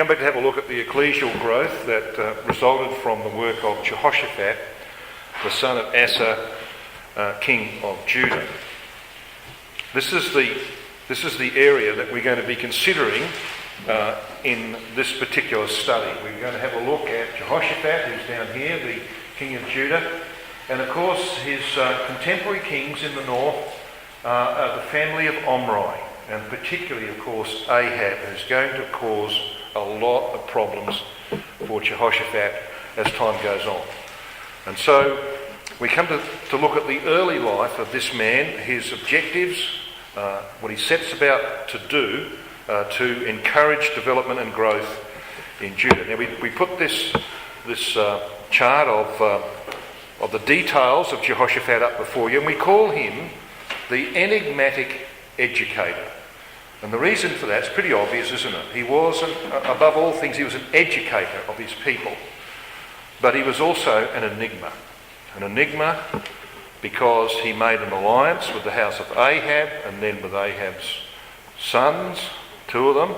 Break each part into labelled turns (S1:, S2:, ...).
S1: come back to have a look at the ecclesial growth that resulted from the work of Jehoshaphat, the son of Asa, king of Judah. This is the area that we're going to be considering in this particular study. We're going to have a look at Jehoshaphat, who's down here, the king of Judah, and of course his contemporary kings in the north are the family of Omri, and particularly, of course, Ahab, who's going to cause a lot of problems for Jehoshaphat as time goes on. And so we come to look at the early life of this man, his objectives, what he sets about to do to encourage development and growth in Judah. Now we put this chart of the details of Jehoshaphat up before you, and we call him the Enigmatic Educator. And the reason for that's pretty obvious, isn't it? He was, above all things, he was an educator of his people. But he was also an enigma. An enigma because he made an alliance with the house of Ahab and then with Ahab's sons, two of them,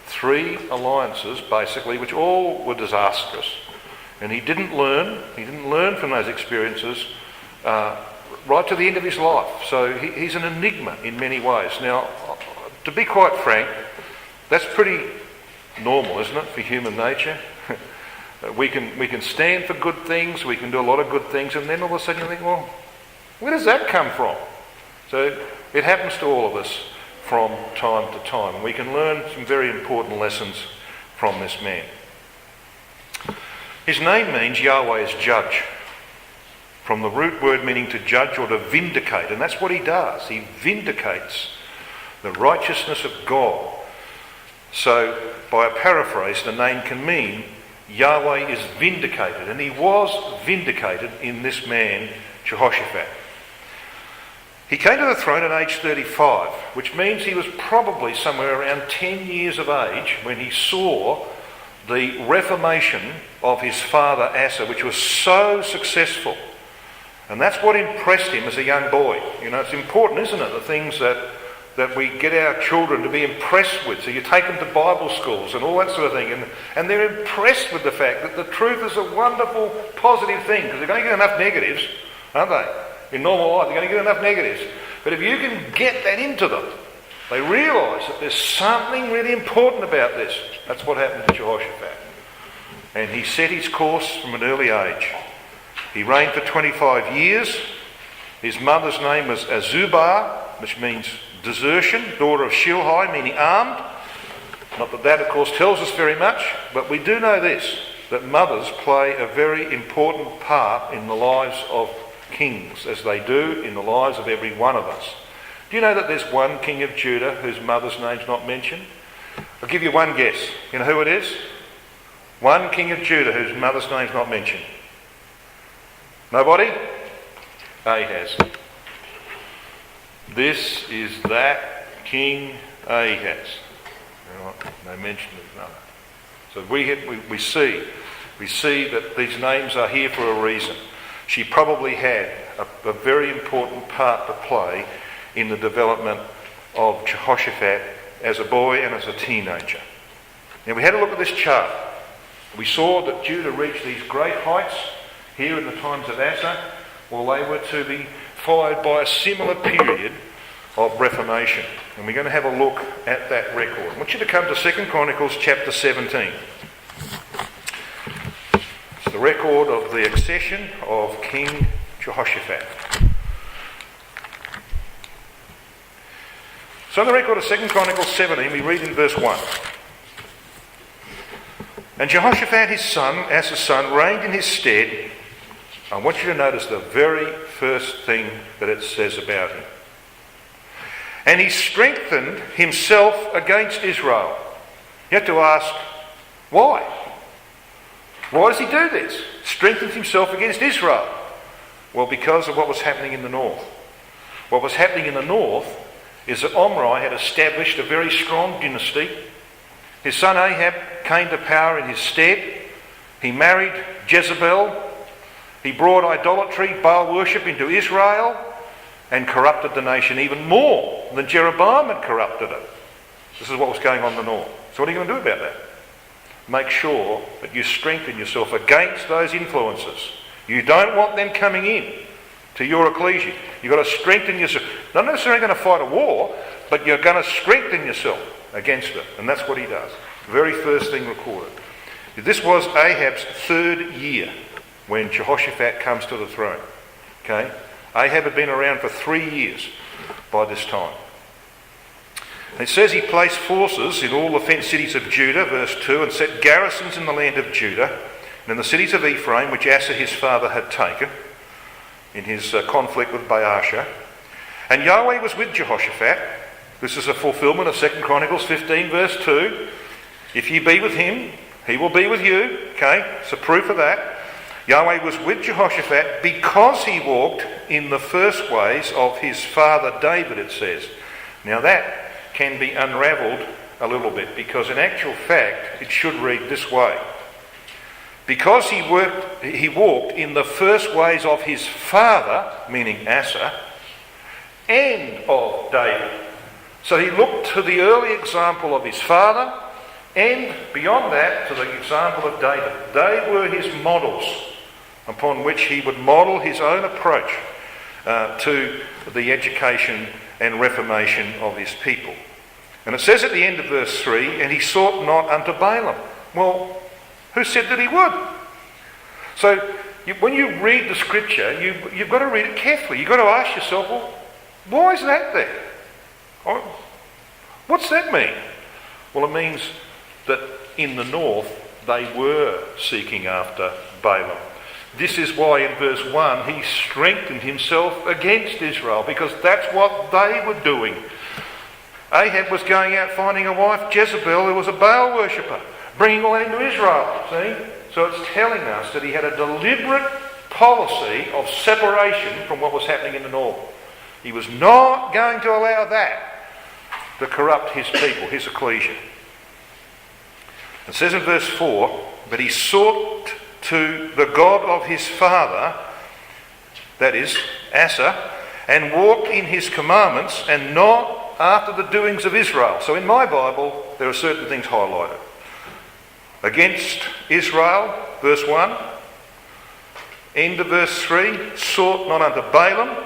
S1: three alliances basically, which all were disastrous. And he didn't learn from those experiences right to the end of his life. So he's an enigma in many ways. Now, to be quite frank, that's pretty normal, isn't it, for human nature? We can stand for good things, we can do a lot of good things, and then all of a sudden you think, well, where does that come from? So it happens to all of us from time to time. We can learn some very important lessons from this man. His name means Yahweh is judge, from the root word meaning to judge or to vindicate, and that's what he does. He vindicates the righteousness of God. So, by a paraphrase, the name can mean Yahweh is vindicated, and he was vindicated in this man, Jehoshaphat. He came to the throne at age 35, which means he was probably somewhere around 10 years of age when he saw the reformation of his father Asa, which was so successful. And that's what impressed him as a young boy. You know, it's important, isn't it, the things that we get our children to be impressed with. So you take them to Bible schools and all that sort of thing, and they're impressed with the fact that the truth is a wonderful, positive thing, because they're going to get enough negatives, aren't they? In normal life, they're going to get enough negatives. But if you can get that into them, they realise that there's something really important about this. That's what happened to Jehoshaphat. And he set his course from an early age. He reigned for 25 years. His mother's name was Azubah, which means desertion, daughter of Shilhi, meaning armed. Not that that, of course, tells us very much, but we do know this, that mothers play a very important part in the lives of kings, as they do in the lives of every one of us. Do you know that there's one king of Judah whose mother's name's not mentioned? I'll give you one guess. You know who it is? One king of Judah whose mother's name's not mentioned. Nobody? Ahaz. This is that King Ahaz. No mention of his mother. So we see that these names are here for a reason. She probably had a very important part to play in the development of Jehoshaphat as a boy and as a teenager. Now we had a look at this chart. We saw that Judah reached these great heights here in the times of Asa. Well, they were to be followed by a similar period of reformation. And we're going to have a look at that record. I want you to come to 2 Chronicles chapter 17. It's the record of the accession of King Jehoshaphat. So in the record of 2 Chronicles 17, we read in verse 1. And Jehoshaphat his son, Asa's son, reigned in his stead. I want you to notice the very first thing that it says about him. And he strengthened himself against Israel. You have to ask, why? Why does he do this? Strengthened himself against Israel. Well, because of what was happening in the north. What was happening in the north is that Omri had established a very strong dynasty. His son Ahab came to power in his stead. He married Jezebel. He brought idolatry, Baal worship into Israel and corrupted the nation even more than Jeroboam had corrupted it. This is what was going on in the north. So what are you going to do about that? Make sure that you strengthen yourself against those influences. You don't want them coming in to your ecclesia. You've got to strengthen yourself. Not necessarily going to fight a war, but you're going to strengthen yourself against it. And that's what he does. The very first thing recorded. This was Ahab's third year when Jehoshaphat comes to the throne. Okay? Ahab had been around for 3 years by this time. It says he placed forces in all the fenced cities of Judah, verse 2, and set garrisons in the land of Judah, and in the cities of Ephraim, which Asa his father had taken in his conflict with Baasha. And Yahweh was with Jehoshaphat. This is a fulfilment of 2 Chronicles 15, verse 2. If ye be with him, he will be with you. Okay, it's a proof of that. Yahweh was with Jehoshaphat because he walked in the first ways of his father David, it says. Now that can be unravelled a little bit, because in actual fact it should read this way. Because he walked in the first ways of his father, meaning Asa, and of David. So he looked to the early example of his father, and beyond that to the example of David. They were his models upon which he would model his own approach to the education and reformation of his people. And it says at the end of verse 3, and he sought not unto Balaam. Well, who said that he would? So when you read the scripture, you've got to read it carefully. You've got to ask yourself, well, why is that there? What's that mean? Well, it means that in the north they were seeking after Balaam. This is why in verse 1 he strengthened himself against Israel, because that's what they were doing. Ahab was going out finding a wife, Jezebel, who was a Baal worshipper, bringing all that into Israel, see? So it's telling us that he had a deliberate policy of separation from what was happening in the north. He was not going to allow that to corrupt his people, his ecclesia. It says in verse 4, but he sought to the God of his father, that is, Asa, and walked in his commandments, and not after the doings of Israel. So in my Bible, there are certain things highlighted. Against Israel, verse 1. End of verse 3, sought not unto Balaam.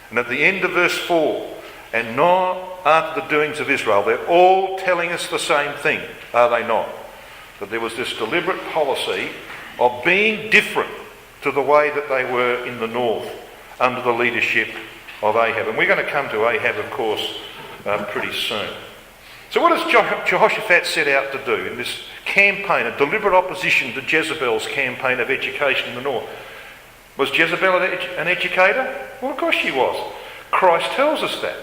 S1: And at the end of verse 4, and not after the doings of Israel. They're all telling us the same thing, are they not? That there was this deliberate policy of being different to the way that they were in the north under the leadership of Ahab. And we're going to come to Ahab, of course, pretty soon. So what does Jehoshaphat set out to do in this campaign, a deliberate opposition to Jezebel's campaign of education in the north? Was Jezebel an educator? Well, of course she was. Christ tells us that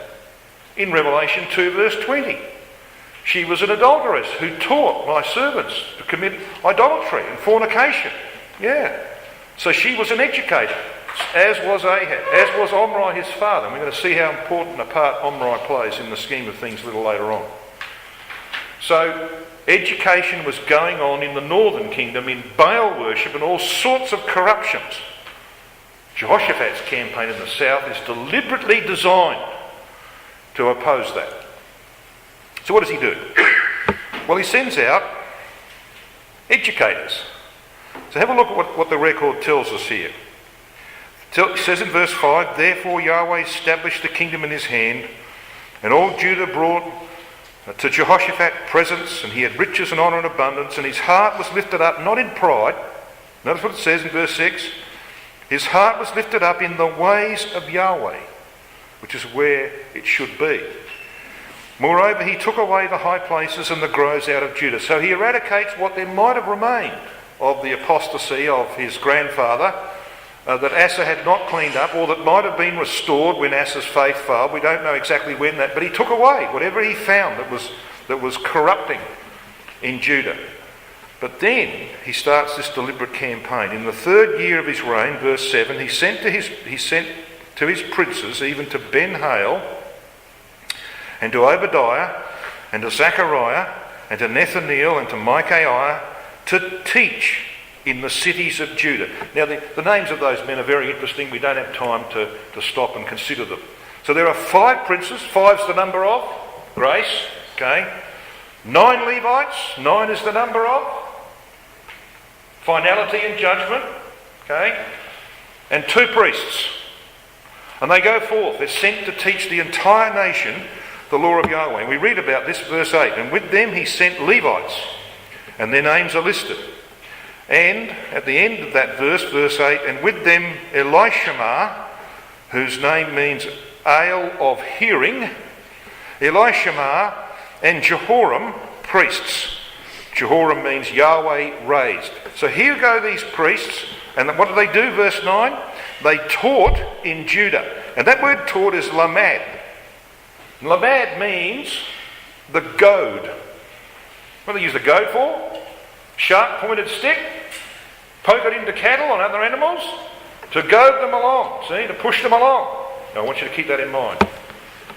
S1: in Revelation 2 verse 20. She was an adulteress who taught my servants to commit idolatry and fornication. Yeah. So she was an educator, as was Ahab, as was Omri his father. And we're going to see how important a part Omri plays in the scheme of things a little later on. So education was going on in the northern kingdom in Baal worship and all sorts of corruptions. Jehoshaphat's campaign in the south is deliberately designed to oppose that. So what does he do? Well, he sends out educators. So have a look at what the record tells us here. It says in verse 5, therefore Yahweh established the kingdom in his hand, and all Judah brought to Jehoshaphat presents, and he had riches and honour and abundance, and his heart was lifted up, not in pride. Notice what it says in verse 6. His heart was lifted up in the ways of Yahweh, which is where it should be. Moreover, he took away the high places and the groves out of Judah. So he eradicates what there might have remained of the apostasy of his grandfather that Asa had not cleaned up, or that might have been restored when Asa's faith failed. We don't know exactly when that, but he took away whatever he found that was corrupting in Judah. But then he starts this deliberate campaign. In the third year of his reign, verse 7, he sent to his princes, even to Ben-Hail, and to Obadiah, and to Zechariah, and to Nethaneel, and to Micaiah, to teach in the cities of Judah. Now, the names of those men are very interesting. We don't have time to stop and consider them. So there are 5 princes. 5's the number of grace. Okay? 9 Levites, 9 is the number of finality and judgment. Okay? And 2 priests. And they go forth. They're sent to teach the entire nation the law of Yahweh. And we read about this, verse 8. And with them he sent Levites. And their names are listed. And at the end of that verse, verse 8, and with them Elishama, whose name means ale of hearing, Elishama and Jehoram, priests. Jehoram means Yahweh raised. So here go these priests, and what do they do? Verse 9, they taught in Judah. And that word taught is lamad. Lamad means the goad. What do they use the goad for? Sharp pointed stick, poke it into cattle and other animals, to goad them along, see, to push them along. Now I want you to keep that in mind,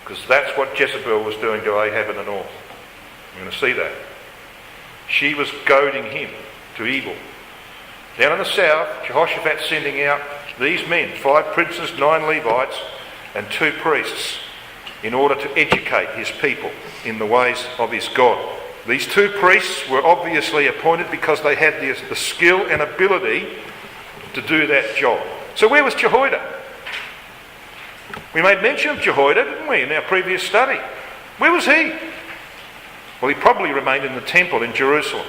S1: because that's what Jezebel was doing to Ahab in the north. You're going to see that. She was goading him to evil. Down in the south, Jehoshaphat sending out these men, 5 princes, 9 Levites, and 2 priests, in order to educate his people in the ways of his God. These 2 priests were obviously appointed because they had the skill and ability to do that job. So where was Jehoiada? We made mention of Jehoiada, didn't we, in our previous study? Where was he? Well, he probably remained in the temple in Jerusalem,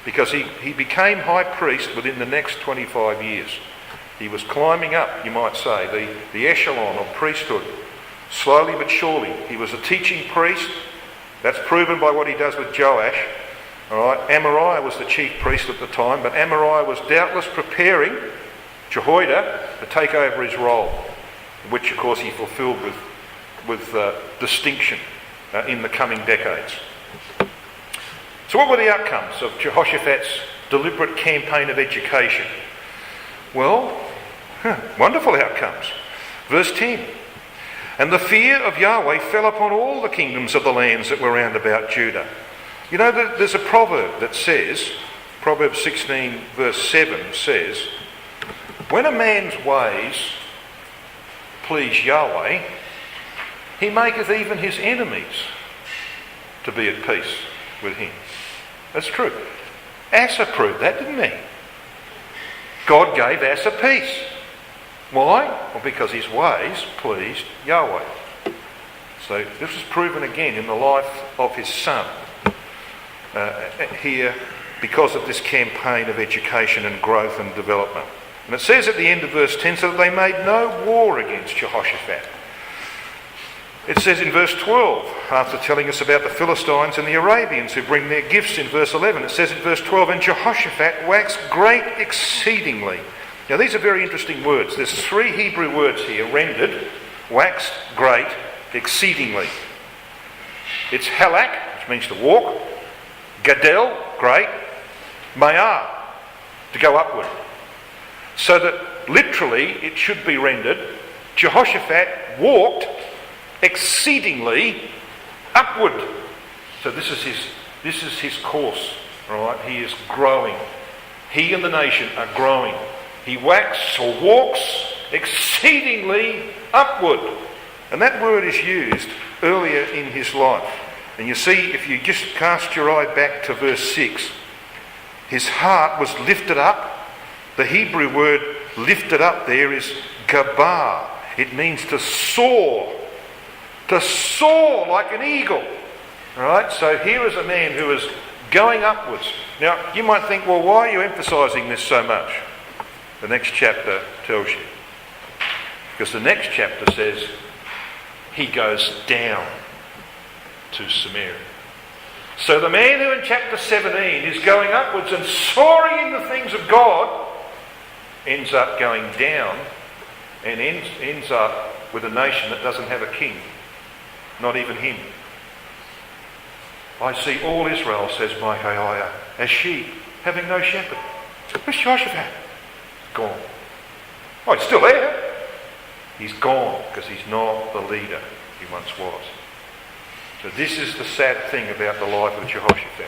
S1: because he became high priest within the next 25 years. He was climbing up, you might say, the echelon of priesthood, slowly but surely. He was a teaching priest. That's proven by what he does with Joash. All right, Amariah was the chief priest at the time, but Amariah was doubtless preparing Jehoiada to take over his role, which of course he fulfilled with distinction in the coming decades. So what were the outcomes of Jehoshaphat's deliberate campaign of education? Well, wonderful outcomes. Verse 10. And the fear of Yahweh fell upon all the kingdoms of the lands that were round about Judah. You know, there's a proverb that says, Proverbs 16 verse 7 says, when a man's ways please Yahweh, he maketh even his enemies to be at peace with him. That's true. Asa proved that, didn't he? God gave Asa peace. Why? Well, because his ways pleased Yahweh. So this was proven again in the life of his son here, because of this campaign of education and growth and development. And it says at the end of verse 10, so that they made no war against Jehoshaphat. It says in verse 12, after telling us about the Philistines and the Arabians who bring their gifts in verse 11, it says in verse 12, and Jehoshaphat waxed great exceedingly. Now these are very interesting words. There's 3 Hebrew words here rendered, waxed, great, exceedingly. It's halak, which means to walk, gadel, great, mayar, to go upward. So that literally it should be rendered, Jehoshaphat walked exceedingly upward. So this is his course, right? He is growing. He and the nation are growing. He waxes or walks exceedingly upward. And that word is used earlier in his life. And you see, if you just cast your eye back to verse 6, his heart was lifted up. The Hebrew word lifted up there is gabar. It means to soar. To soar like an eagle. Right? So here is a man who is going upwards. Now, you might think, well, why are you emphasising this so much? The next chapter tells you. Because the next chapter says he goes down to Samaria. So the man who in chapter 17 is going upwards and soaring in the things of God ends up going down and ends up with a nation that doesn't have a king. Not even him. I see all Israel, says Micaiah, as sheep having no shepherd. Where's Jehoshaphat? Gone. Oh, he's still there. He's gone because he's not the leader he once was. So this is the sad thing about the life of Jehoshaphat.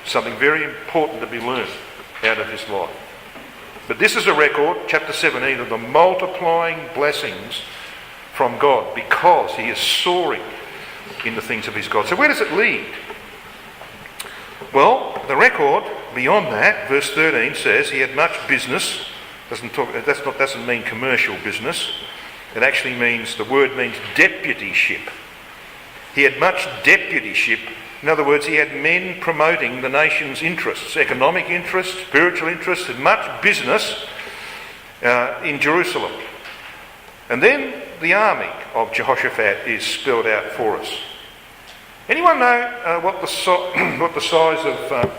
S1: Something very important to be learned out of his life. But this is a record, chapter 17, of the multiplying blessings from God, because he is soaring. in the things of his God. So where does it lead? Well, the record beyond that, verse 13 says he had much business. Doesn't mean commercial business. It actually means, the word means deputyship. He had much deputyship. In other words, he had men promoting the nation's interests, economic interests, spiritual interests, and much business in Jerusalem. And then the army of Jehoshaphat is spelled out for us. Anyone know what the size of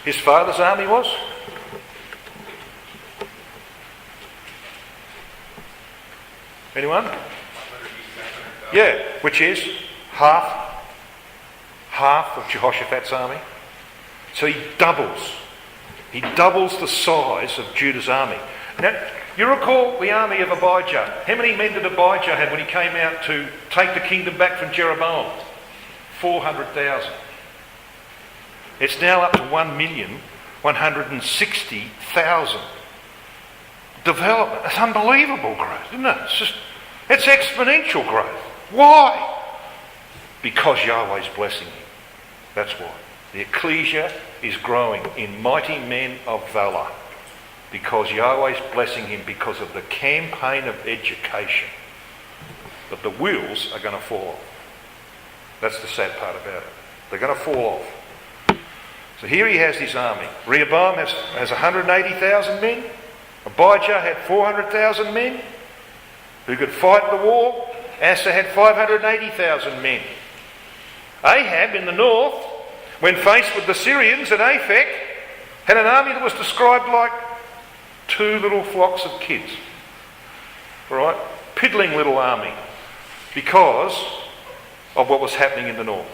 S1: his father's army was? Anyone? Yeah, which is half of Jehoshaphat's army. So he doubles the size of Judah's army. Now, you recall the army of Abijah. How many men did Abijah have when he came out to take the kingdom back from Jeroboam? 400,000. It's now up to 1,160,000. Development. It's unbelievable growth, isn't it? It's exponential growth. Why? Because Yahweh's blessing him. That's why. The ecclesia is growing in mighty men of valour. Because Yahweh's blessing him because of the campaign of education. But the wheels are going to fall off. That's the sad part about it. They're going to fall off. So here he has his army. Rehoboam has 180,000 men. Abijah had 400,000 men who could fight the war. Asa had 580,000 men. Ahab in the north, when faced with the Syrians at Aphek, had an army that was described like 2 little flocks of kids. Right? Piddling little army. Because of what was happening in the north.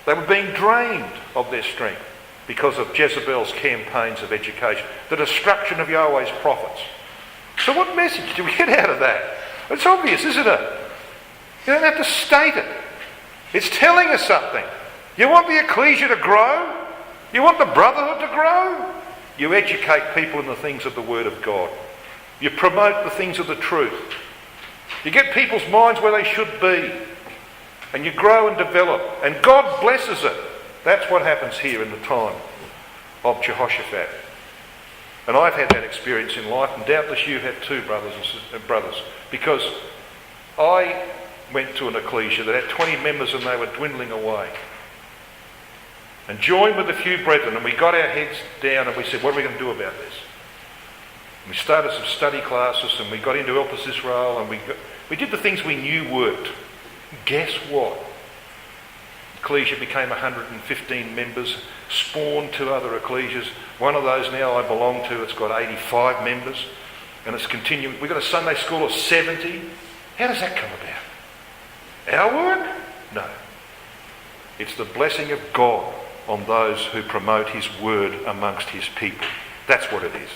S1: They were being drained of their strength because of Jezebel's campaigns of education. The destruction of Yahweh's prophets. So what message do we get out of that? It's obvious, isn't it? You don't have to state it. It's telling us something. You want the ecclesia to grow? You want the brotherhood to grow? You educate people in the things of the Word of God. You promote the things of the truth. You get people's minds where they should be. And you grow and develop. And God blesses it. That's what happens here in the time of Jehoshaphat. And I've had that experience in life, and doubtless you have too, brothers. Because I went to an ecclesia that had 20 members and they were dwindling away. And joined with a few brethren, and we got our heads down and we said, what are we going to do about this? And we started some study classes and we got into Elpis Israel and we did the things we knew worked. Guess what? Ecclesia became 115 members, spawned 2 other ecclesias. One of those now I belong to, it's got 85 members, and it's continuing. We've got a Sunday school of 70. How does that come about? Our work? No. It's the blessing of God on those who promote his word amongst his people. That's what it is.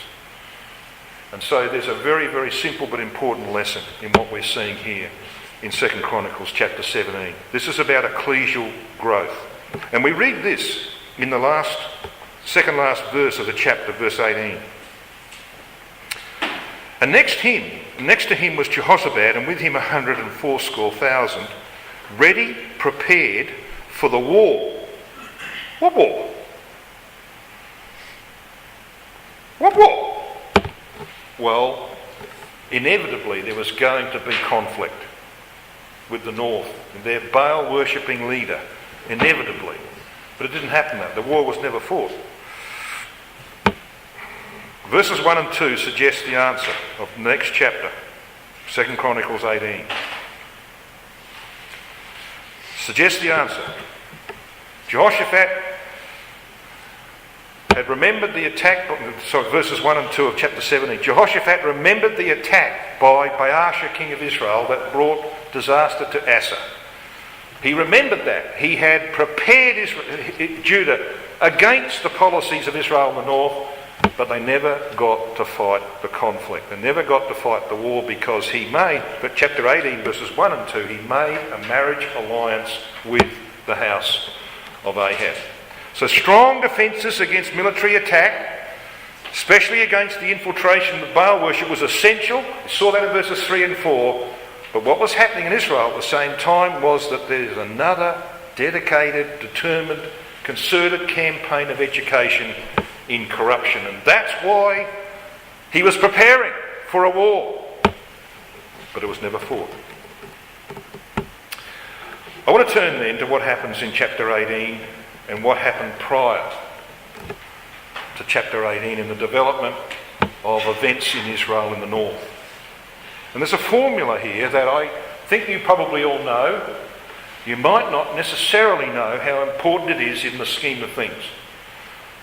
S1: And so there's a very, very simple but important lesson in what we're seeing here in 2 Chronicles chapter 17. This is about ecclesial growth. And we read this in the second last verse of the chapter, verse 18. And next to him was Jehoshaphat, and with him 180,000, ready, prepared for the war. What war? What war? Well, inevitably there was going to be conflict with the north and their Baal worshipping leader, inevitably. But it didn't happen though. The war was never fought. Verses 1 and 2 suggest the answer of the next chapter, 2 Chronicles 18. Suggest the answer. Jehoshaphat had remembered the attack, verses 1 and 2 of chapter 17. Jehoshaphat remembered the attack by Baasha, king of Israel, that brought disaster to Asa. He remembered that. He had prepared Judah against the policies of Israel in the north, but they never got to fight the conflict. They never got to fight the war because but chapter 18, verses 1 and 2, he made a marriage alliance with the house of Ahab. So strong defences against military attack, especially against the infiltration of Baal worship, was essential. We saw that in verses 3 and 4 But what was happening in Israel at the same time was that there's another dedicated, determined, concerted campaign of education in corruption. And that's why he was preparing for a war. But it was never fought. I want to turn then to what happens in chapter 18 and what happened prior to chapter 18 in the development of events in Israel in the north. And there's a formula here that I think you probably all know. You might not necessarily know how important it is in the scheme of things.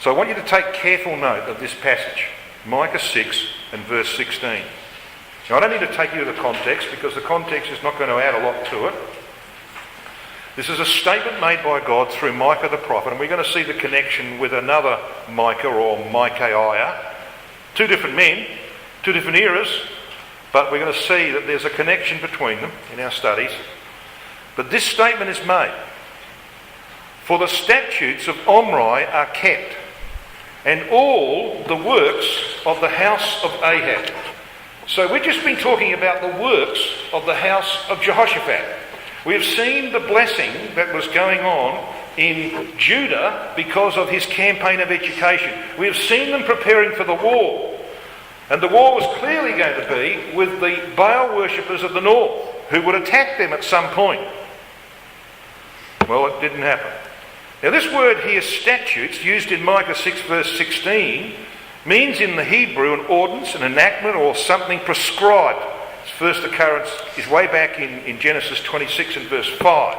S1: So I want you to take careful note of this passage, Micah 6 and verse 16. Now I don't need to take you to the context because the context is not going to add a lot to it. This is a statement made by God through Micah the prophet, and we're going to see the connection with another Micah or Micaiah. Two different men, two different eras, but we're going to see that there's a connection between them in our studies. But this statement is made. For the statutes of Omri are kept, and all the works of the house of Ahab. So we've just been talking about the works of the house of Jehoshaphat. We have seen the blessing that was going on in Judah because of his campaign of education. We have seen them preparing for the war. And the war was clearly going to be with the Baal worshippers of the north, who would attack them at some point. Well, it didn't happen. Now this word here, statutes, used in Micah 6 verse 16, means in the Hebrew an ordinance, an enactment, or something prescribed. Its first occurrence is way back in Genesis 26 and verse 5.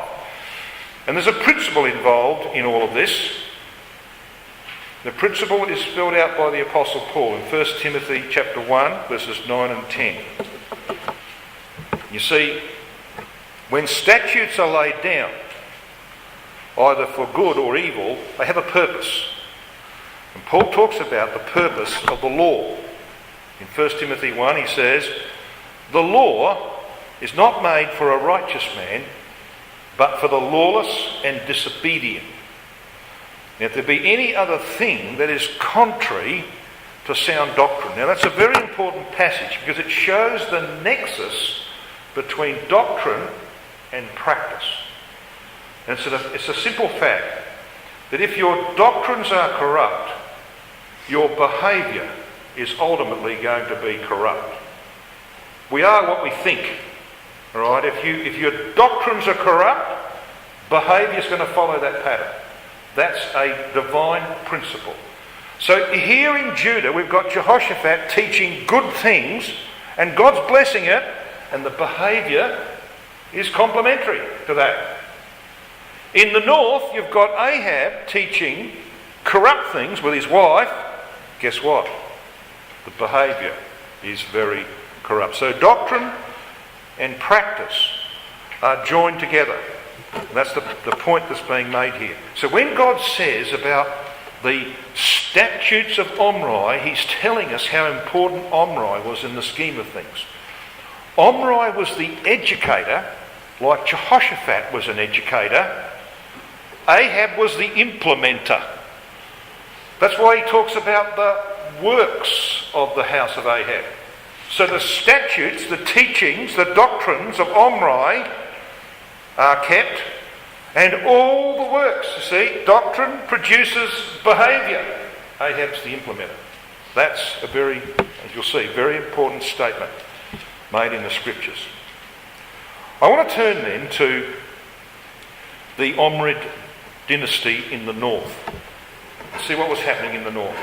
S1: And there's a principle involved in all of this. The principle is spelled out by the Apostle Paul in 1 Timothy chapter 1, verses 9 and 10. You see, when statutes are laid down, either for good or evil, they have a purpose. And Paul talks about the purpose of the law. In 1 Timothy 1 he says, the law is not made for a righteous man, but for the lawless and disobedient. Now, if there be any other thing that is contrary to sound doctrine. Now that's a very important passage because it shows the nexus between doctrine and practice. And it's a simple fact that if your doctrines are corrupt, your behaviour is ultimately going to be corrupt. We are what we think. Right? If your doctrines are corrupt, behaviour is going to follow that pattern. That's a divine principle. So here in Judah, we've got Jehoshaphat teaching good things, and God's blessing it, and the behaviour is complementary to that. In the north, you've got Ahab teaching corrupt things with his wife. Guess what? The behaviour is very corrupt. So doctrine and practice are joined together. And that's the point that's being made here. So when God says about the statutes of Omri, he's telling us how important Omri was in the scheme of things. Omri was the educator, like Jehoshaphat was an educator. Ahab was the implementer. That's why he talks about the works of the house of Ahab. So the statutes, the teachings, the doctrines of Omri are kept, and all the works, you see, doctrine produces behaviour. Ahab's the implementer. That's a very, as you'll see, very important statement made in the scriptures. I want to turn then to the Omri dynasty in the north. See what was happening in the north.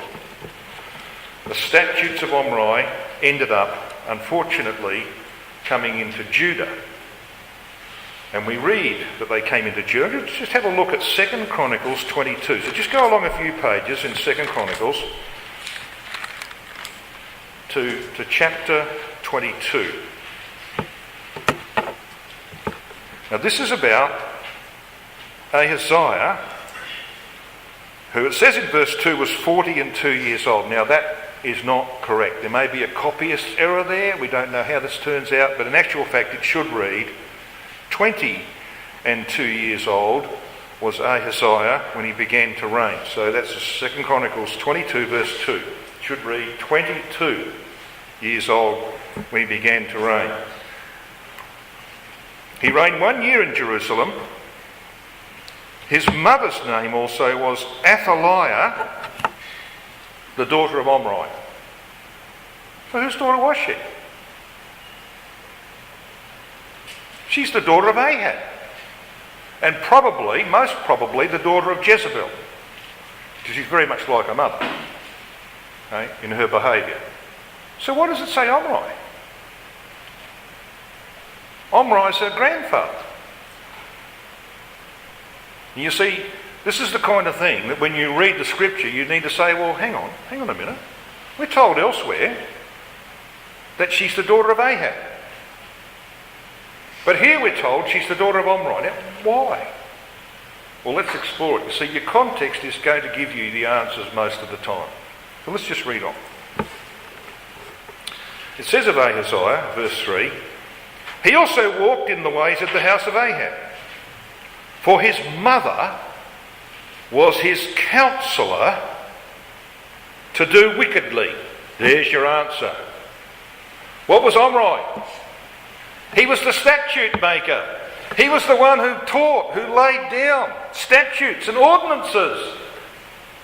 S1: The statutes of Omri ended up, unfortunately, coming into Judah. And we read that they came into Judah. Let's just have a look at 2 Chronicles 22. So just go along a few pages in 2 Chronicles to chapter 22. Now this is about Ahaziah, who it says in verse 2 was 42 years old. Now that is not correct. There may be a copyist error there. We don't know how this turns out, but in actual fact it should read 22 years old was Ahaziah when he began to reign. So that's 2 Chronicles 22 verse 2. It should read 22 years old when he began to reign. He reigned 1 year in Jerusalem. His mother's name also was Athaliah, the daughter of Omri. So whose daughter was she? She's the daughter of Ahab. And probably, most probably, the daughter of Jezebel. Because she's very much like her mother, okay, in her behaviour. So what does it say Omri? Omri's her grandfather. And you see, this is the kind of thing that when you read the scripture, you need to say, well, hang on a minute. We're told elsewhere that she's the daughter of Ahab. But here we're told she's the daughter of Omri. Now, why? Well, let's explore it. You see, your context is going to give you the answers most of the time. So let's just read on. It says of Ahaziah, verse 3, he also walked in the ways of the house of Ahab, for his mother was his counsellor to do wickedly. There's your answer. What was Omri? He was the statute maker. He was the one who taught, who laid down statutes and ordinances.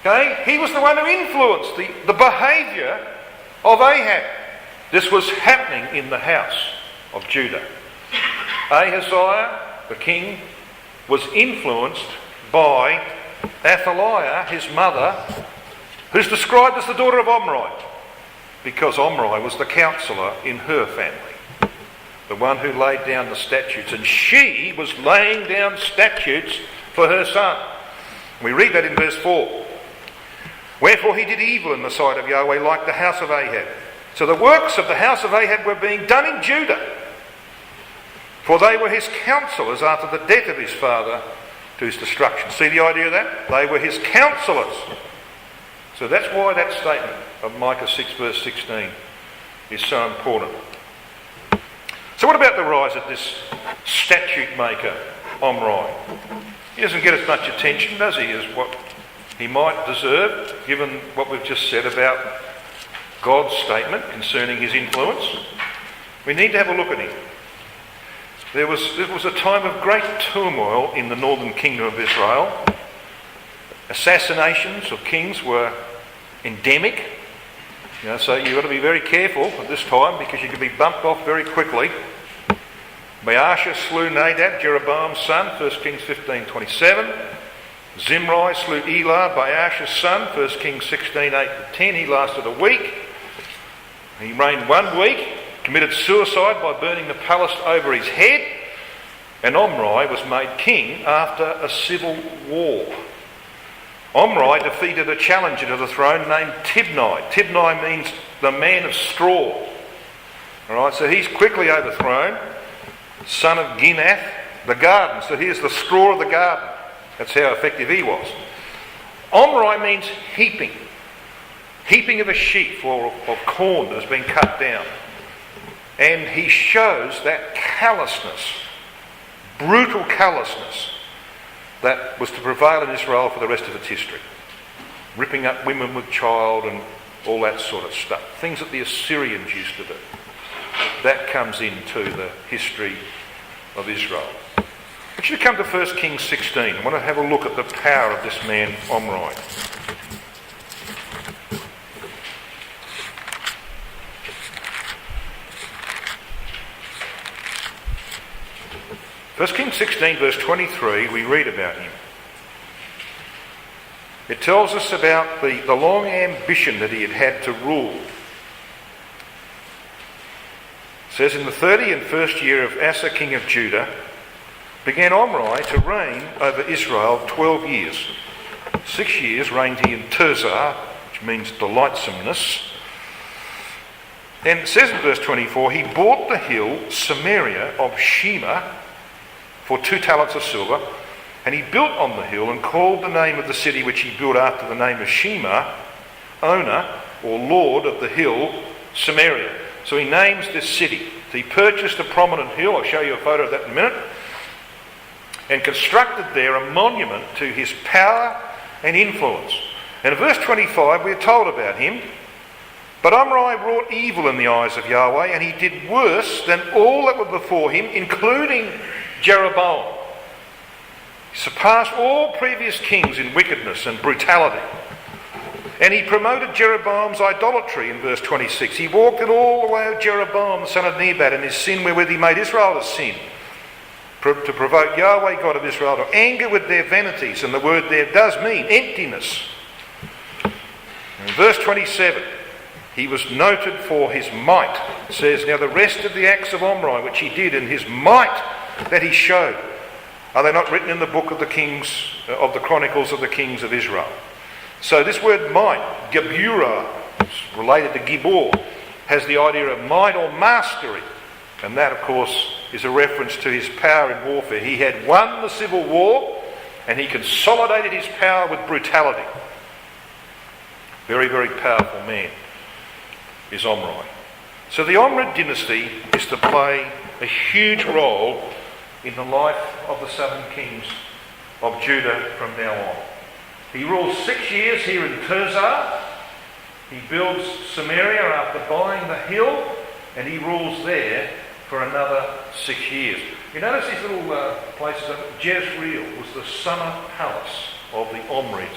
S1: Okay? He was the one who influenced the behaviour of Ahab. This was happening in the house of Judah. Ahaziah, the king, was influenced by Athaliah, his mother, who's described as the daughter of Omri, because Omri was the counsellor in her family, the one who laid down the statutes, and she was laying down statutes for her son. We read that in verse 4. Wherefore he did evil in the sight of Yahweh like the house of Ahab. So the works of the house of Ahab were being done in Judah, for they were his counsellors after the death of his father to his destruction. See the idea of that? They were his counsellors. So that's why that statement of Micah 6 verse 16 is so important. So what about the rise of this statute maker, Omri? He doesn't get as much attention, does he, as what he might deserve, given what we've just said about God's statement concerning his influence. We need to have a look at him. There was a time of great turmoil in the northern kingdom of Israel. Assassinations of kings were endemic. So you've got to be very careful at this time because you could be bumped off very quickly. Baasha slew Nadab, Jeroboam's son, 1 Kings 15:27. Zimri slew Elah, Baasha's son, 1 Kings 16:8-10. He lasted a week. He reigned 1 week, committed suicide by burning the palace over his head, and Omri was made king after a civil war. Omri defeated a challenger to the throne named Tibni. Tibni means the man of straw. Alright, so he's quickly overthrown, son of Ginath, the garden. So here's the straw of the garden. That's how effective he was. Omri means heaping. Heaping of a sheaf or of corn that has been cut down. And he shows that callousness, brutal callousness, that was to prevail in Israel for the rest of its history. Ripping up women with child and all that sort of stuff. Things that the Assyrians used to do. That comes into the history of Israel. I want you to come to 1 Kings 16. I want to have a look at the power of this man, Omri. 1 Kings 16 verse 23, we read about him. It tells us about the long ambition that he had had to rule. It says, in the 31st year of Asa king of Judah, began Omri to reign over Israel 12 years. 6 years reigned he in Tirzah, which means delightsomeness. And it says in verse 24, he bought the hill Samaria of Shema for 2 talents of silver, and he built on the hill and called the name of the city which he built after the name of Shema, owner or lord of the hill Samaria. So he names this city. He purchased a prominent hill, I'll show you a photo of that in a minute, and constructed there a monument to his power and influence. And in verse 25 we're told about him, but Omri wrought evil in the eyes of Yahweh, and he did worse than all that were before him, including Jeroboam. He surpassed all previous kings in wickedness and brutality. And he promoted Jeroboam's idolatry in verse 26. He walked it all the way of Jeroboam, the son of Nebat, in his sin wherewith he made Israel to sin, to provoke Yahweh, God of Israel, to anger with their vanities. And the word there does mean emptiness. In verse 27, he was noted for his might. It says, now the rest of the acts of Omri, which he did, and his might that he showed, are they not written in the book of the kings, of the chronicles of the kings of Israel? So this word might, Geburah, related to Gibor, has the idea of might or mastery. And that, of course, is a reference to his power in warfare. He had won the civil war and he consolidated his power with brutality. Very, very powerful man is Omri. So the Omri dynasty is to play a huge role in the life of the southern kings of Judah from now on. He rules 6 years here in Tirzah. He builds Samaria after buying the hill, and he rules there for another 6 years. You notice these little places. Jezreel was the summer palace of the Omris.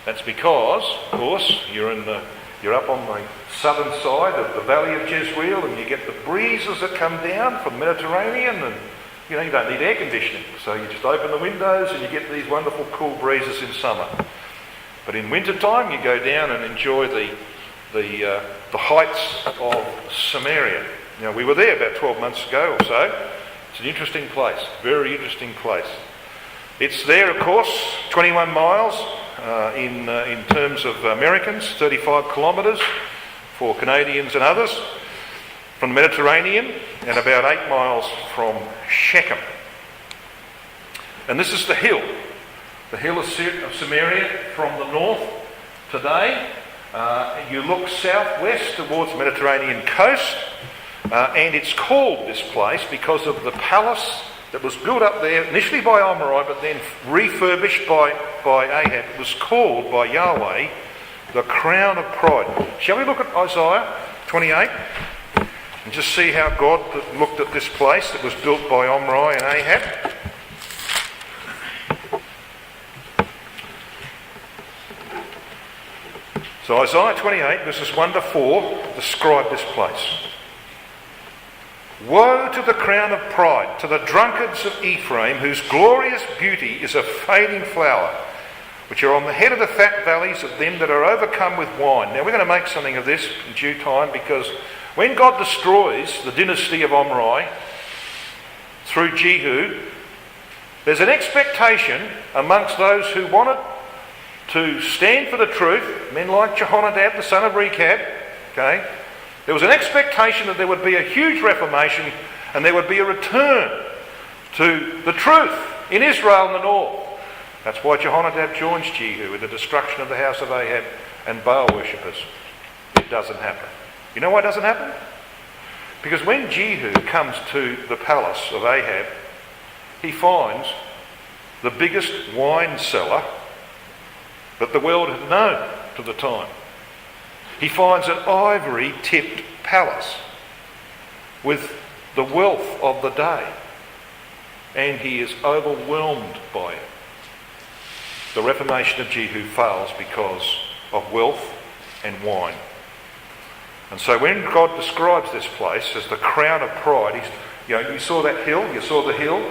S1: That's because, of course, you're up on the southern side of the valley of Jezreel, and you get the breezes that come down from the Mediterranean, and you don't need air conditioning, so you just open the windows and you get these wonderful cool breezes in summer. But in winter time, you go down and enjoy the heights of Samaria. Now, we were there about 12 months ago or so. It's an interesting place, very interesting place. It's there, of course, 21 miles in terms of Americans, 35 kilometres for Canadians and others, from the Mediterranean, and about 8 miles from Shechem. And this is the hill of Samaria from the north today. You look southwest towards the Mediterranean coast, and it's called this place because of the palace that was built up there initially by Omri, but then refurbished by Ahab. It was called by Yahweh the crown of pride. Shall we look at Isaiah 28? And just see how God looked at this place that was built by Omri and Ahab. So Isaiah 28 verses 1 to 4 describe this place. Woe to the crown of pride, to the drunkards of Ephraim, whose glorious beauty is a fading flower, which are on the head of the fat valleys of them that are overcome with wine. Now we're going to make something of this in due time, because when God destroys the dynasty of Omri through Jehu, there's an expectation amongst those who wanted to stand for the truth, men like Jehoshaphat, the son of Rechab, okay? There was an expectation that there would be a huge reformation and there would be a return to the truth in Israel in the north. That's why Jehoshaphat joins Jehu in the destruction of the house of Ahab and Baal worshippers. It doesn't happen. You know why it doesn't happen? Because when Jehu comes to the palace of Ahab, he finds the biggest wine cellar that the world had known to the time. He finds an ivory-tipped palace with the wealth of the day, and he is overwhelmed by it. The reformation of Jehu fails because of wealth and wine. And so when God describes this place as the crown of pride, you saw that hill, you saw the hill.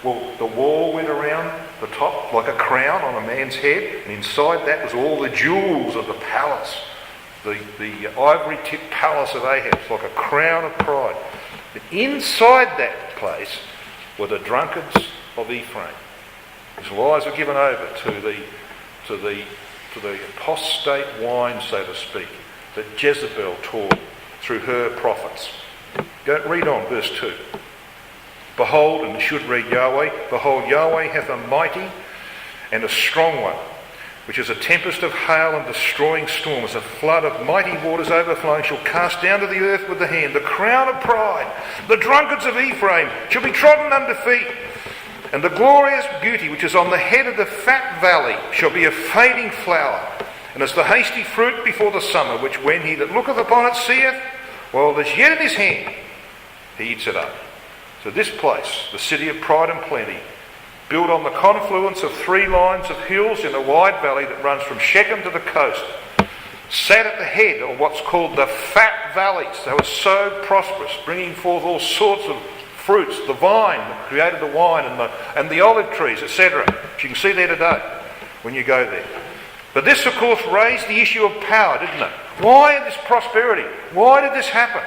S1: Well, the wall went around the top like a crown on a man's head, and inside that was all the jewels of the palace, the ivory-tipped palace of Ahab. It's like a crown of pride. But inside that place were the drunkards of Ephraim, whose lives were given over to the apostate wine, so to speak, that Jezebel taught through her prophets. Go read on, verse 2. Behold, and it should read Yahweh, behold, Yahweh hath a mighty and a strong one, which is a tempest of hail and destroying storm, as a flood of mighty waters overflowing, shall cast down to the earth with the hand. The crown of pride, the drunkards of Ephraim, shall be trodden under feet. And the glorious beauty which is on the head of the fat valley shall be a fading flower, and as the hasty fruit before the summer, which when he that looketh upon it seeth, while it is yet in his hand, he eats it up. to this place, the city of pride and plenty, built on the confluence of 3 lines of hills in a wide valley that runs from Shechem to the coast, sat at the head of what's called the fat valleys. They were so prosperous, bringing forth all sorts of fruits, the vine that created the wine and the olive trees, etc. Which you can see there today when you go there. But this, of course, raised the issue of power, didn't it? Why this prosperity? Why did this happen?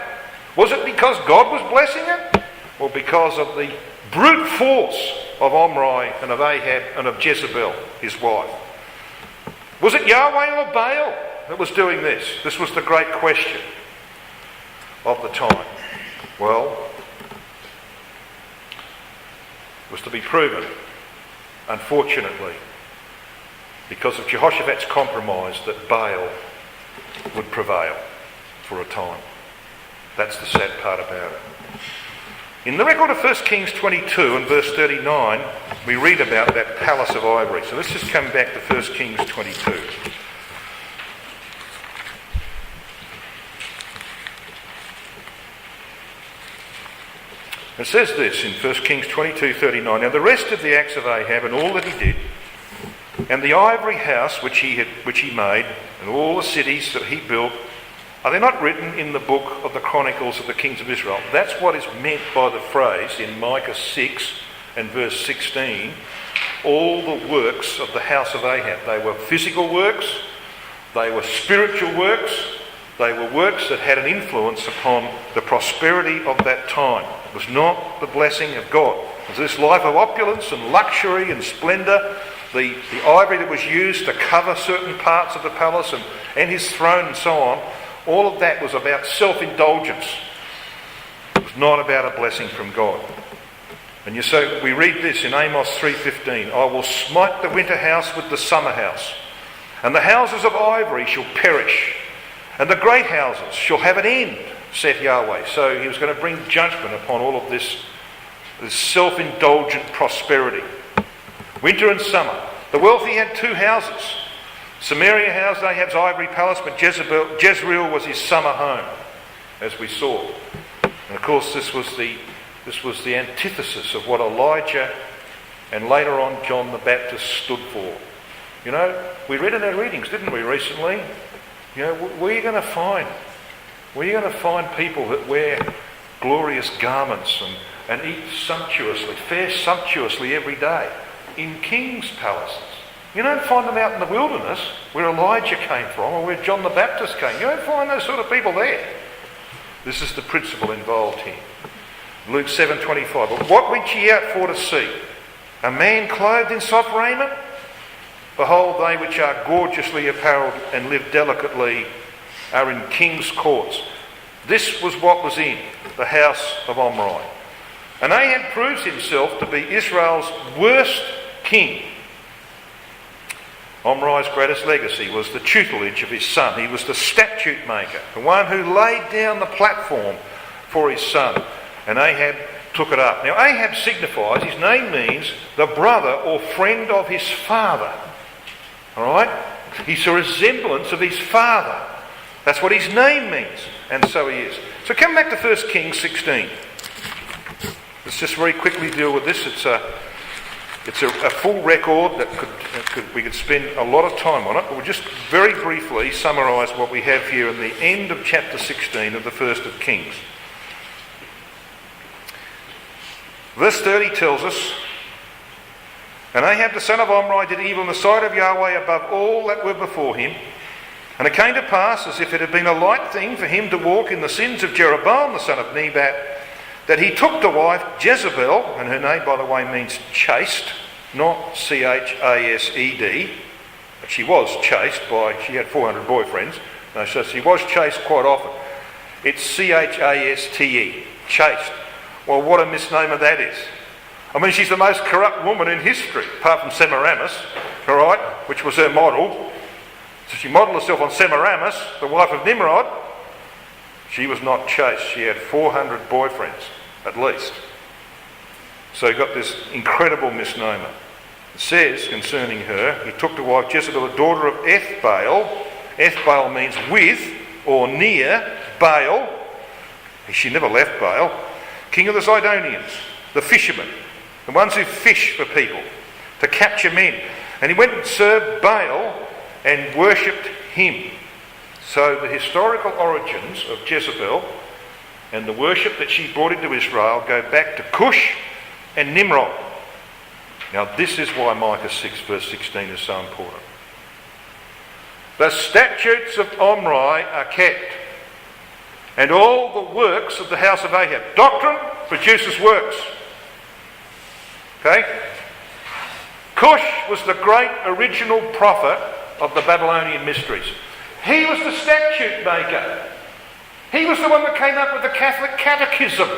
S1: Was it because God was blessing it? Or because of the brute force of Omri and of Ahab and of Jezebel, his wife? Was it Yahweh or Baal that was doing this? This was the great question of the time. Well, it was to be proven, unfortunately, because of Jehoshaphat's compromise, that Baal would prevail for a time. That's the sad part about it. In the record of 1 Kings 22 and verse 39, we read about that palace of ivory. So let's just come back to 1 Kings 22. It says this in 1 Kings 22:39. Now the rest of the acts of Ahab and all that he did, and the ivory house which he made, and all the cities that he built, are they not written in the book of the Chronicles of the Kings of Israel? That's what is meant by the phrase in Micah 6 and verse 16, all the works of the house of Ahab. They were physical works, they were spiritual works, they were works that had an influence upon the prosperity of that time. It was not the blessing of God. It was this life of opulence and luxury and splendour, the ivory that was used to cover certain parts of the palace and his throne and so on. All of that was about self-indulgence. It was not about a blessing from God. And we read this in Amos 3:15. I will smite the winter house with the summer house, and the houses of ivory shall perish, and the great houses shall have an end, saith Yahweh. So he was going to bring judgment upon all of this self-indulgent prosperity. Winter and summer. The wealthy had 2 houses. Samaria housed Ahab's ivory palace, but Jezreel was his summer home, as we saw. And of course this was the antithesis of what Elijah and later on John the Baptist stood for. You know, we read in our readings, didn't we, recently? You know, where are you going to find? Where are you going to find people that wear glorious garments and eat sumptuously, fare sumptuously every day? In kings' palaces. You don't find them out in the wilderness where Elijah came from or where John the Baptist came. You don't find those sort of people there. This is the principle involved here. Luke 7:25. But what went ye out for to see? A man clothed in soft raiment? Behold, they which are gorgeously apparelled and live delicately are in king's courts. This was what was in the house of Omri. And Ahab proves himself to be Israel's worst king. Omri's greatest legacy was the tutelage of his son. He was the statute maker, the one who laid down the platform for his son. And Ahab took it up. Now Ahab signifies, his name means the brother or friend of his father. Alright? He's a resemblance of his father. That's what his name means. And so he is. So come back to 1 Kings 16. Let's just very quickly deal with this. It's a full record that we could spend a lot of time on it, but we'll just very briefly summarise what we have here in the end of chapter 16 of the first of Kings. Verse 30 tells us, And Ahab the son of Omri did evil in the sight of Yahweh above all that were before him. And it came to pass, as if it had been a light thing for him to walk in the sins of Jeroboam the son of Nebat, that he took to wife Jezebel, and her name, by the way, means chaste, not C-H-A-S-E-D, but she was chaste she had 400 boyfriends, no, so she was chaste quite often. It's C-H-A-S-T-E, chaste. Well, what a misnomer that is. I mean, she's the most corrupt woman in history, apart from Semiramis, all right, which was her model. So she modelled herself on Semiramis, the wife of Nimrod. She was not chaste. She had 400 boyfriends, at least. So he got this incredible misnomer. It says concerning her, he took to wife Jezebel, the daughter of Ethbaal. Ethbaal means with or near Baal. She never left Baal. king of the Zidonians, the fishermen, the ones who fish for people, to capture men. And he went and served Baal and worshipped him. So the historical origins of Jezebel and the worship that she brought into Israel go back to Cush and Nimrod. Now this is why Micah 6 verse 16 is so important. The statutes of Omri are kept, and all the works of the house of Ahab. Doctrine produces works. Okay? Cush was the great original prophet of the Babylonian mysteries. He was the statute maker. He was the one that came up with the Catholic Catechism.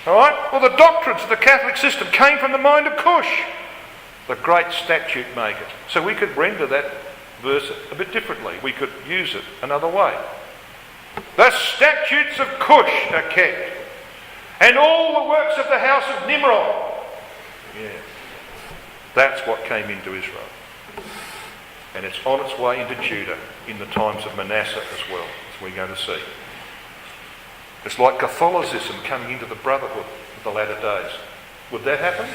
S1: Alright? Well, the doctrines of the Catholic system came from the mind of Cush, the great statute maker. So we could render that verse a bit differently. We could use it another way. The statutes of Cush are kept, and all the works of the house of Nimrod. Yeah. That's what came into Israel. And it's on its way into Judah in the times of Manasseh as well, as we're going to see. It's like Catholicism coming into the brotherhood of the latter days. Would that happen?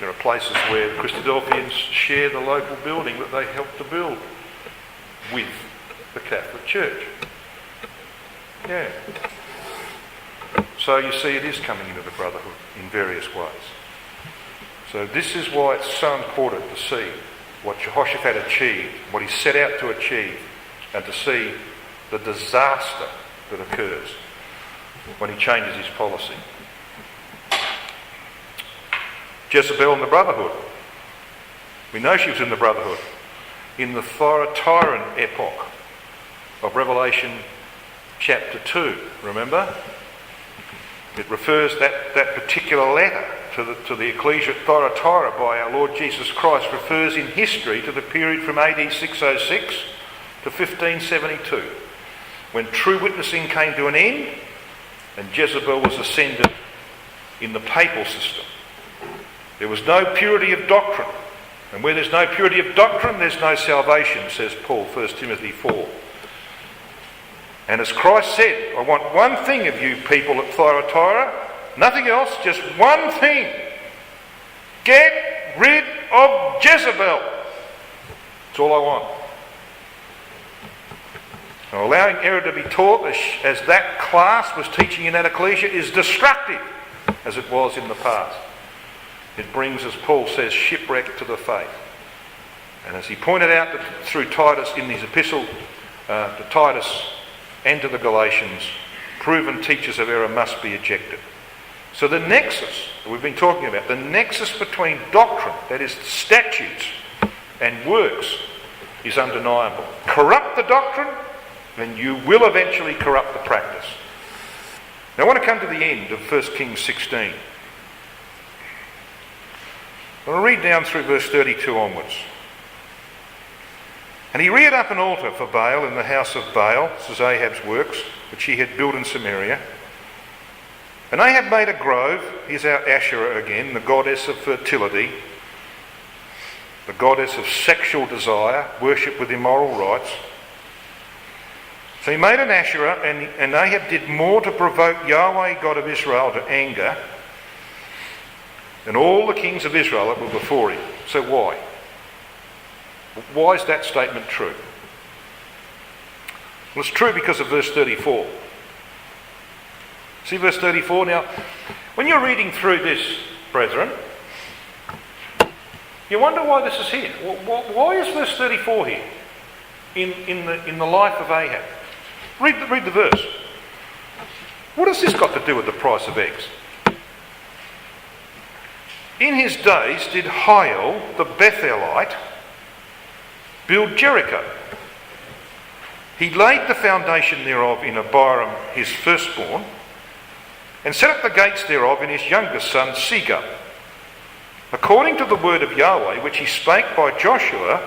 S1: There are places where Christadelphians share the local building that they helped to build with the Catholic Church. Yeah. So you see, it is coming into the brotherhood in various ways. So this is why it's so important to see what Jehoshaphat achieved, what he set out to achieve, and to see the disaster that occurs when he changes his policy. Jezebel and the brotherhood. We know she was in the brotherhood in the Thyatira epoch of Revelation chapter 2, remember? It refers that particular letter to the ecclesia at Thyatira by our Lord Jesus Christ refers in history to the period from AD 606 to 1572, when true witnessing came to an end and Jezebel was ascended in the papal system. There was no purity of doctrine, and where there's no purity of doctrine, there's no salvation, says Paul, 1 Timothy 4. And as Christ said, I want one thing of you people at Thyatira, nothing else, just one thing. Get rid of Jezebel. That's all I want. Now, allowing error to be taught as that class was teaching in that ecclesia is destructive, as it was in the past. It brings, as Paul says, shipwreck to the faith. And as he pointed out through Titus in his epistle to Titus and to the Galatians, proven teachers of error must be ejected. So the nexus that we've been talking about, the nexus between doctrine, that is statutes, and works, is undeniable. Corrupt the doctrine, and you will eventually corrupt the practice. Now I want to come to the end of 1 Kings 16. I'll read down through verse 32 onwards. And he reared up an altar for Baal in the house of Baal, this is Ahab's works, which he had built in Samaria. And Ahab made a grove, here's our Asherah again, the goddess of fertility, the goddess of sexual desire, worship with immoral rites. So he made an Asherah, and Ahab did more to provoke Yahweh, God of Israel, to anger than all the kings of Israel that were before him. So why? Why is that statement true? Well, it's true because of verse 34. See verse 34? Now, when you're reading through this, brethren, you wonder why this is here. Why is verse 34 here in the life of Ahab? Read the verse. What has this got to do with the price of eggs? In his days did Hiel the Bethelite build Jericho. He laid the foundation thereof in Abiram his firstborn, and set up the gates thereof in his youngest son Segub, according to the word of Yahweh, which he spake by Joshua,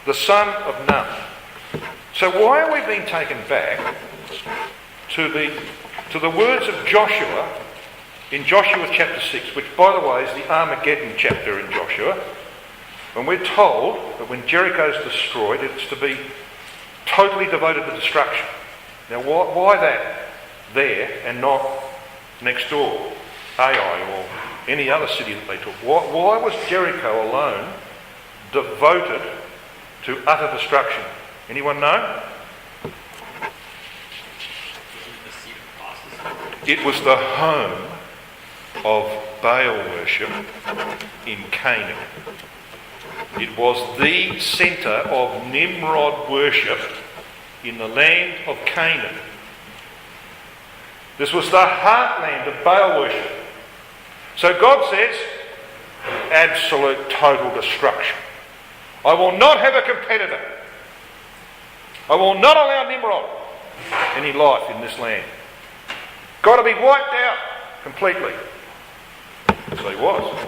S1: the son of Nun. So why are we being taken back to the words of Joshua in Joshua chapter 6, which, by the way, is the Armageddon chapter in Joshua, when we're told that when Jericho is destroyed, it's to be totally devoted to destruction. Now, why that? there and not next door, Ai, or any other city that they took? Why was Jericho alone devoted to utter destruction? Anyone know? It was the home of Baal worship in Canaan. It was the centre of Nimrod worship in the land of Canaan. This was the heartland of Baal worship. So God says, absolute total destruction. I will not have a competitor. I will not allow Nimrod any life in this land. Got to be wiped out completely. So he was.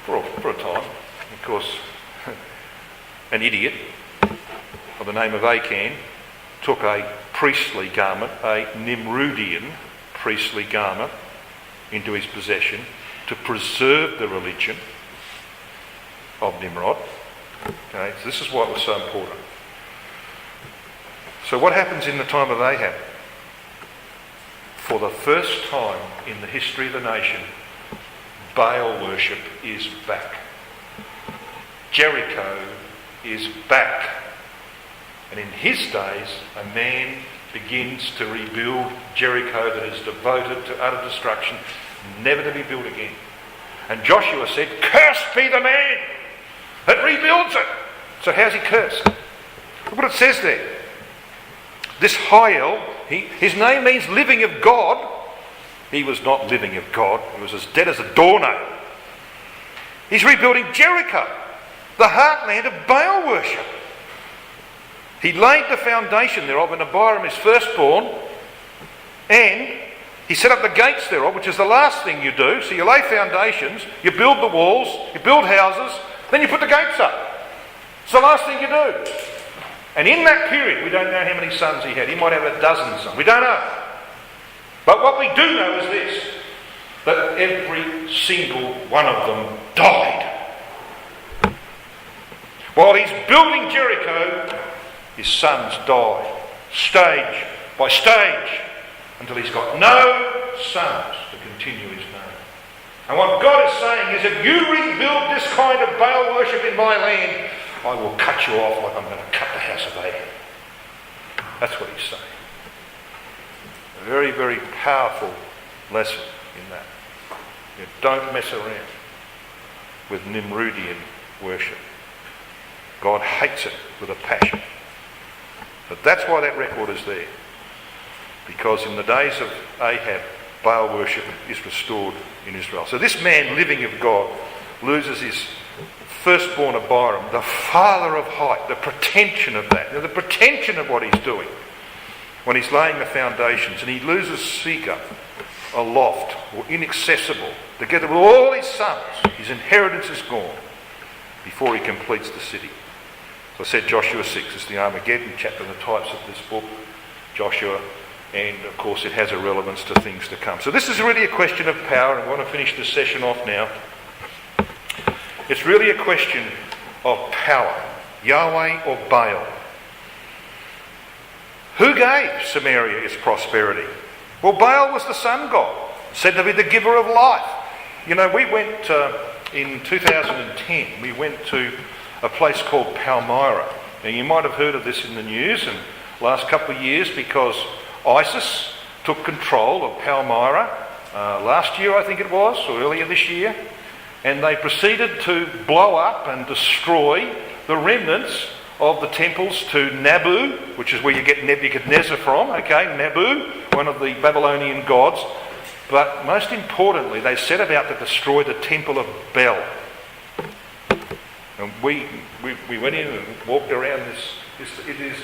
S1: For a time. Of course, an idiot of the name of Achan took a priestly garment, a Nimrodian priestly garment, into his possession to preserve the religion of Nimrod. Okay, so this is why it was so important. So what happens in the time of Ahab? For the first time in the history of the nation, Baal worship is back. Jericho is back. And in his days, a man begins to rebuild Jericho that is devoted to utter destruction, never to be built again. And Joshua said, "Cursed be the man that rebuilds it." So how's he cursed? Look what it says there. This Hiel, his name means living of God. He was not living of God. He was as dead as a doornail. He's rebuilding Jericho, the heartland of Baal worship. He laid the foundation thereof, and Abiram his firstborn, and he set up the gates thereof, which is the last thing you do. So you lay foundations, you build the walls, you build houses, then you put the gates up. It's the last thing you do. And in that period, we don't know how many sons he had. He might have a dozen sons. We don't know. But what we do know is this, that every single one of them died. While he's building Jericho, his sons died, stage by stage, until he's got no sons to continue his name. And what God is saying is, if you rebuild this kind of Baal worship in my land, I will cut you off like I'm going to cut the house of Ahab. That's what he's saying. A very, very powerful lesson in that. You don't mess around with Nimrodian worship. God hates it with a passion. But that's why that record is there. Because in the days of Ahab, Baal worship is restored in Israel. So this man living of God loses his firstborn Abiram, the father of height, the pretension of that, the pretension of what he's doing when he's laying the foundations, and he loses Segub, aloft or inaccessible, together with all his sons. His inheritance is gone before he completes the city. So I said Joshua 6 is the Armageddon chapter, the types of this book, Joshua, and of course it has a relevance to things to come. So this is really a question of power, and I want to finish this session off now. It's really a question of power, Yahweh or Baal. Who gave Samaria its prosperity? Well, Baal was the sun god, said to be the giver of life. You know, we went in 2010, we went to a place called Palmyra. Now, you might have heard of this in the news in the last couple of years, because ISIS took control of Palmyra last year, I think it was, or earlier this year. And they proceeded to blow up and destroy the remnants of the temples to Nabu, which is where you get Nebuchadnezzar from, okay, Nabu, one of the Babylonian gods. But most importantly, they set about to destroy the temple of Bel. And we went in and walked around this. It is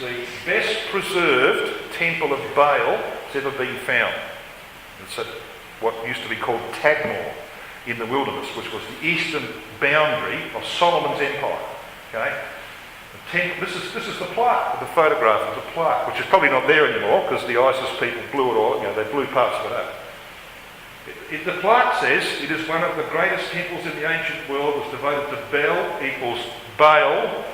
S1: the best preserved temple of Baal that's ever been found. It's at what used to be called Tadmor in the wilderness, which was the eastern boundary of Solomon's empire. Okay, this is the plaque, the photograph of the plaque, which is probably not there anymore because the ISIS people blew it all. They blew parts of it up. The plaque says it is one of the greatest temples in the ancient world. Was devoted to Bel equals Baal,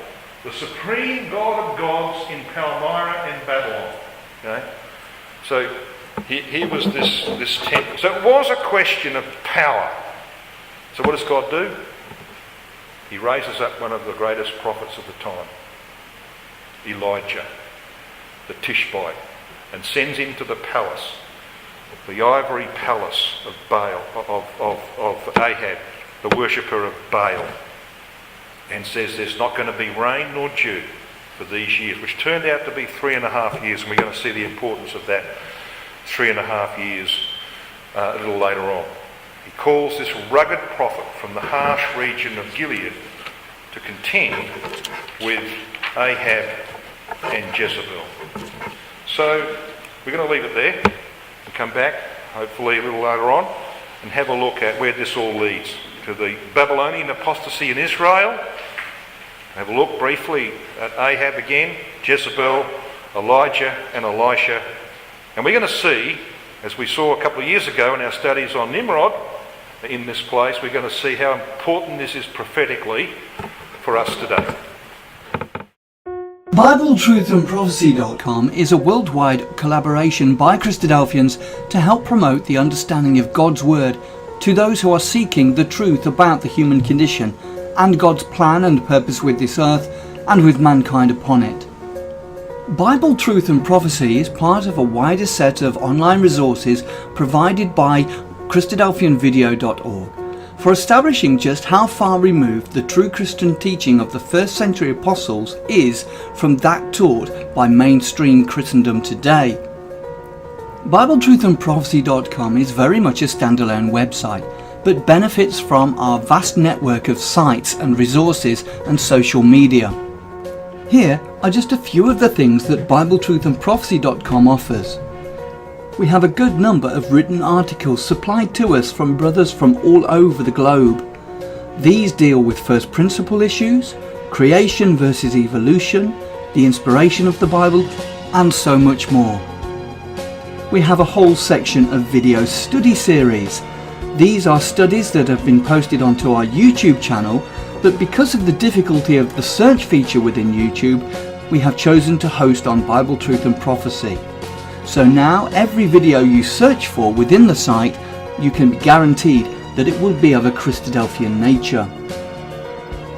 S1: the supreme God of gods in Palmyra and Babylon. Okay? So here was this temple. So it was a question of power. So what does God do? He raises up one of the greatest prophets of the time, Elijah, the Tishbite, and sends him to the palace, the ivory palace of Baal, of Ahab, the worshipper of Baal, and says there's not going to be rain nor dew for these years, which turned out to be 3.5 years, and we're going to see the importance of that 3.5 years a little later on. He calls this rugged prophet from the harsh region of Gilead to contend with Ahab and Jezebel. So we're going to leave it there and come back, hopefully a little later on, and have a look at where this all leads. To the Babylonian apostasy in Israel. Have a look briefly at Ahab again, Jezebel, Elijah and Elisha. And we're going to see, as we saw a couple of years ago in our studies on Nimrod, in this place, we're going to see how important this is prophetically for us today.
S2: BibleTruthAndProphecy.com is a worldwide collaboration by Christadelphians to help promote the understanding of God's Word to those who are seeking the truth about the human condition and God's plan and purpose with this earth and with mankind upon it. Bible Truth and Prophecy is part of a wider set of online resources provided by Christadelphianvideo.org for establishing just how far removed the true Christian teaching of the first century apostles is from that taught by mainstream Christendom today. BibleTruthAndProphecy.com is very much a standalone website, but benefits from our vast network of sites and resources and social media. Here are just a few of the things that BibleTruthAndProphecy.com offers. We have a good number of written articles supplied to us from brothers from all over the globe. These deal with first principle issues, creation versus evolution, the inspiration of the Bible, and so much more. We have a whole section of video study series. These are studies that have been posted onto our YouTube channel, but because of the difficulty of the search feature within YouTube, we have chosen to host on Bible Truth and Prophecy. So now every video you search for within the site, you can be guaranteed that it will be of a Christadelphian nature.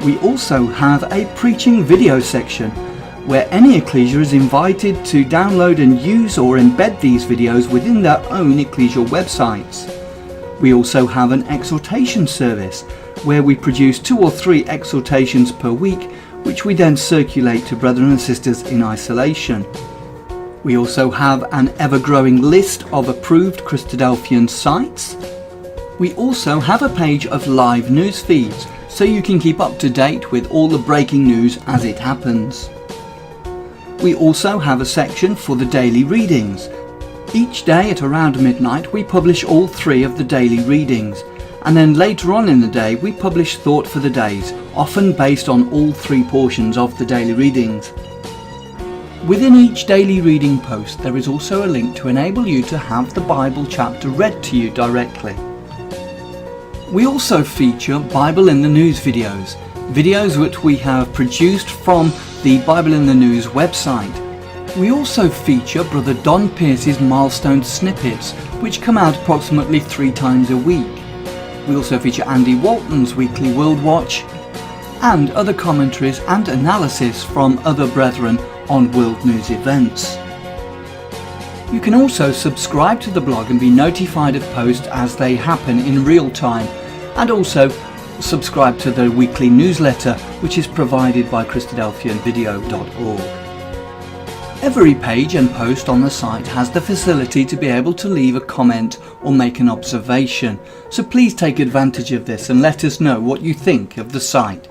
S2: We also have a preaching video section where any ecclesia is invited to download and use or embed these videos within their own ecclesial websites. We also have an exhortation service where we produce 2 or 3 exhortations per week, which we then circulate to brethren and sisters in isolation. We also have an ever-growing list of approved Christadelphian sites. We also have a page of live news feeds, so you can keep up to date with all the breaking news as it happens. We also have a section for the daily readings. Each day at around midnight we publish all 3 of the daily readings, and then later on in the day we publish thought for the days, often based on all 3 portions of the daily readings. Within each daily reading post there is also a link to enable you to have the Bible chapter read to you directly. We also feature Bible in the News videos which we have produced from the Bible in the News website. We also feature Brother Don Pierce's milestone snippets, which come out approximately 3 times a week. We also feature Andy Walton's weekly World Watch and other commentaries and analysis from other brethren on world news events. You can also subscribe to the blog and be notified of posts as they happen in real time, and also subscribe to the weekly newsletter which is provided by Christadelphianvideo.org. Every page and post on the site has the facility to be able to leave a comment or make an observation, so please take advantage of this and let us know what you think of the site.